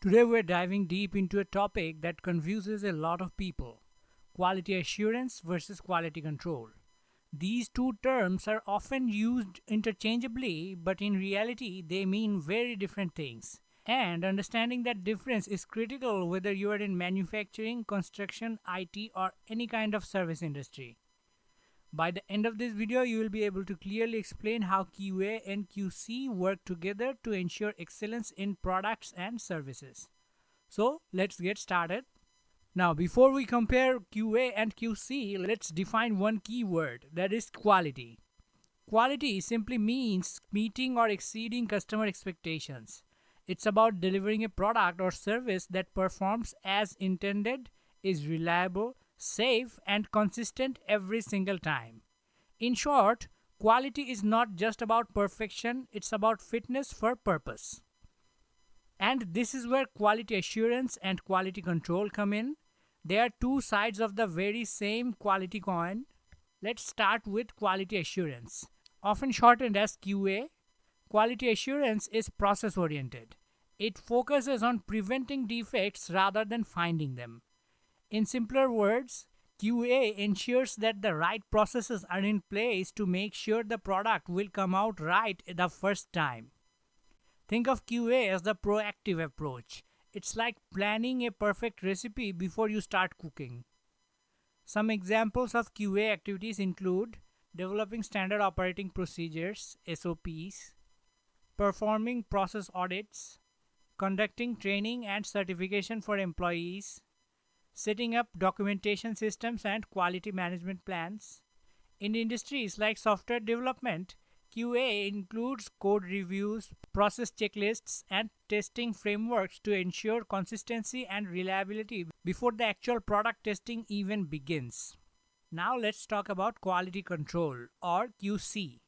Today we're diving deep into a topic that confuses a lot of people: quality assurance versus quality control. These two terms are often used interchangeably, but in reality, they mean very different things. And understanding that difference is critical whether you are in manufacturing, construction, IT, or any kind of service industry. By the end of this video, you will be able to clearly explain how QA and QC work together to ensure excellence in products and services. So, let's get started. Now, before we compare QA and QC, let's define one key word, that is quality. Quality simply means meeting or exceeding customer expectations. It's about delivering a product or service that performs as intended, is reliable, safe, and consistent every single time. In short, quality is not just about perfection, it's about fitness for purpose. And this is where quality assurance and quality control come in. They are two sides of the very same quality coin. Let's start with quality assurance. Often shortened as QA, quality assurance is process oriented. It focuses on preventing defects rather than finding them. In simpler words, QA ensures that the right processes are in place to make sure the product will come out right the first time. Think of QA as the proactive approach. It's like planning a perfect recipe before you start cooking. Some examples of QA activities include developing standard operating procedures (SOPs), performing process audits, conducting training and certification for employees, setting up documentation systems and quality management plans. In industries like software development, QA includes code reviews, process checklists, and testing frameworks to ensure consistency and reliability before the actual product testing even begins. Now let's talk about quality control or QC.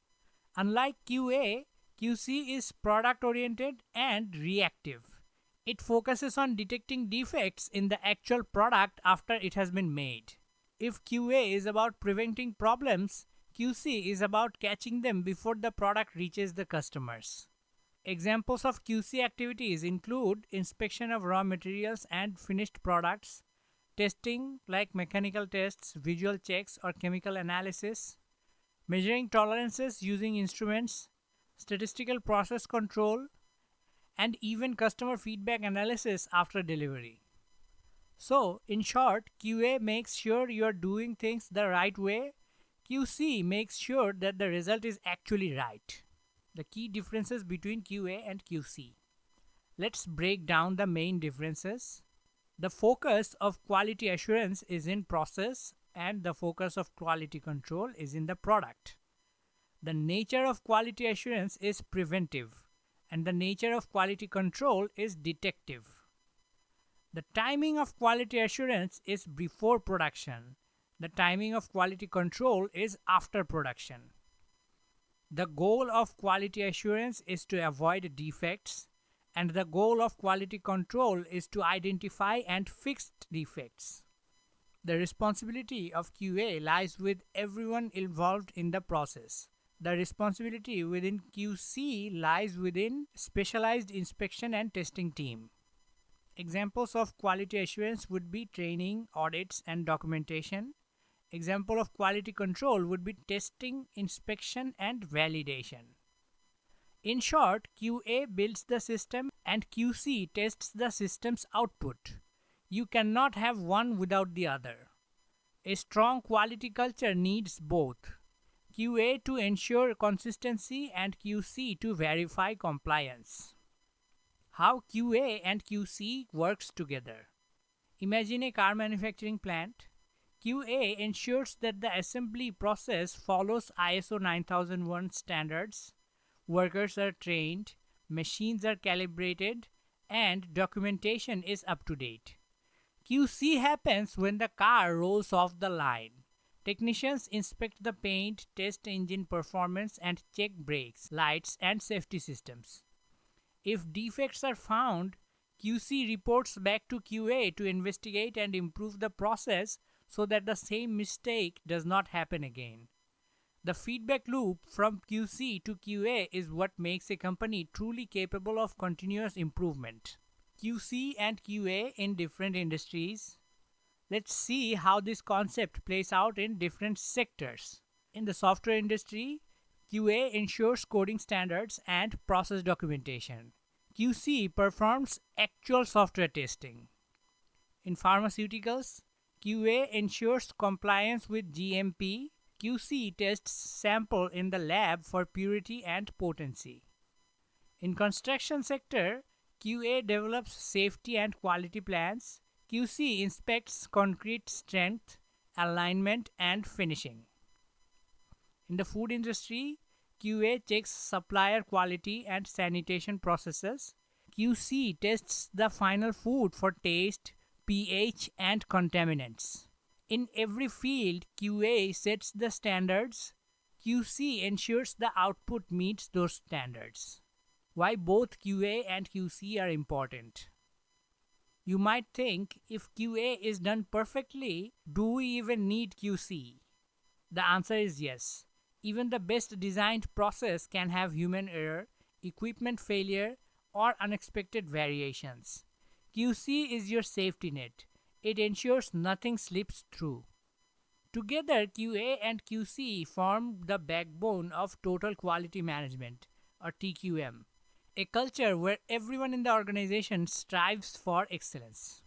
Unlike QA, QC is product oriented and reactive. It focuses on detecting defects in the actual product after it has been made. If QA is about preventing problems, QC is about catching them before the product reaches the customers. Examples of QC activities include inspection of raw materials and finished products, testing like mechanical tests, visual checks, or chemical analysis, measuring tolerances using instruments, statistical process control, and even customer feedback analysis after delivery. So, in short, QA makes sure you're doing things the right way. QC makes sure that the result is actually right. The key differences between QA and QC. Let's break down the main differences. The focus of quality assurance is in process, and the focus of quality control is in the product. The nature of quality assurance is preventive, and the nature of quality control is detective. The timing of quality assurance is before production. The timing of quality control is after production. The goal of quality assurance is to avoid defects, and the goal of quality control is to identify and fix defects. The responsibility of QA lies with everyone involved in the process. The responsibility within QC lies within specialized inspection and testing team. Examples of quality assurance would be training, audits, and documentation. Example of quality control would be testing, inspection, and validation. In short, QA builds the system and QC tests the system's output. You cannot have one without the other. A strong quality culture needs both: QA to ensure consistency and QC to verify compliance. How QA and QC works together. Imagine a car manufacturing plant. QA ensures that the assembly process follows ISO 9001 standards, workers are trained, machines are calibrated, and documentation is up to date. QC happens when the car rolls off the line. Technicians inspect the paint, test engine performance, and check brakes, lights, and safety systems. If defects are found, QC reports back to QA to investigate and improve the process so that the same mistake does not happen again. The feedback loop from QC to QA is what makes a company truly capable of continuous improvement. QC and QA in different industries. Let's see how this concept plays out in different sectors. In the software industry, QA ensures coding standards and process documentation. QC performs actual software testing. In pharmaceuticals, QA ensures compliance with GMP. QC tests sample in the lab for purity and potency. In construction sector, QA develops safety and quality plans. QC inspects concrete strength, alignment, and finishing. In the food industry, QA checks supplier quality and sanitation processes. QC tests the final food for taste, pH, and contaminants. In every field, QA sets the standards. QC ensures the output meets those standards. Why both QA and QC are important? You might think, if QA is done perfectly, do we even need QC? The answer is yes. Even the best designed process can have human error, equipment failure, or unexpected variations. QC is your safety net. It ensures nothing slips through. Together, QA and QC form the backbone of total quality management, or TQM, a culture where everyone in the organization strives for excellence.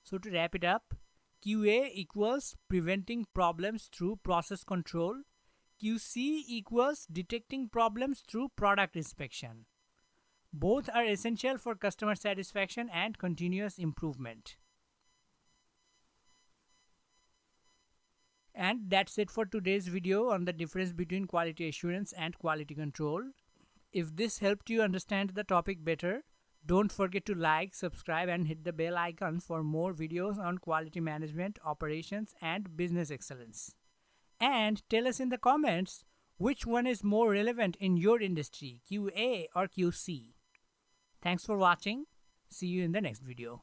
So to wrap it up, QA equals preventing problems through process control. QC equals detecting problems through product inspection. Both are essential for customer satisfaction and continuous improvement. And that's it for today's video on the difference between quality assurance and quality control. If this helped you understand the topic better, don't forget to like, subscribe, and hit the bell icon for more videos on quality management, operations, and business excellence. And tell us in the comments which one is more relevant in your industry, QA or QC. Thanks for watching. See you in the next video.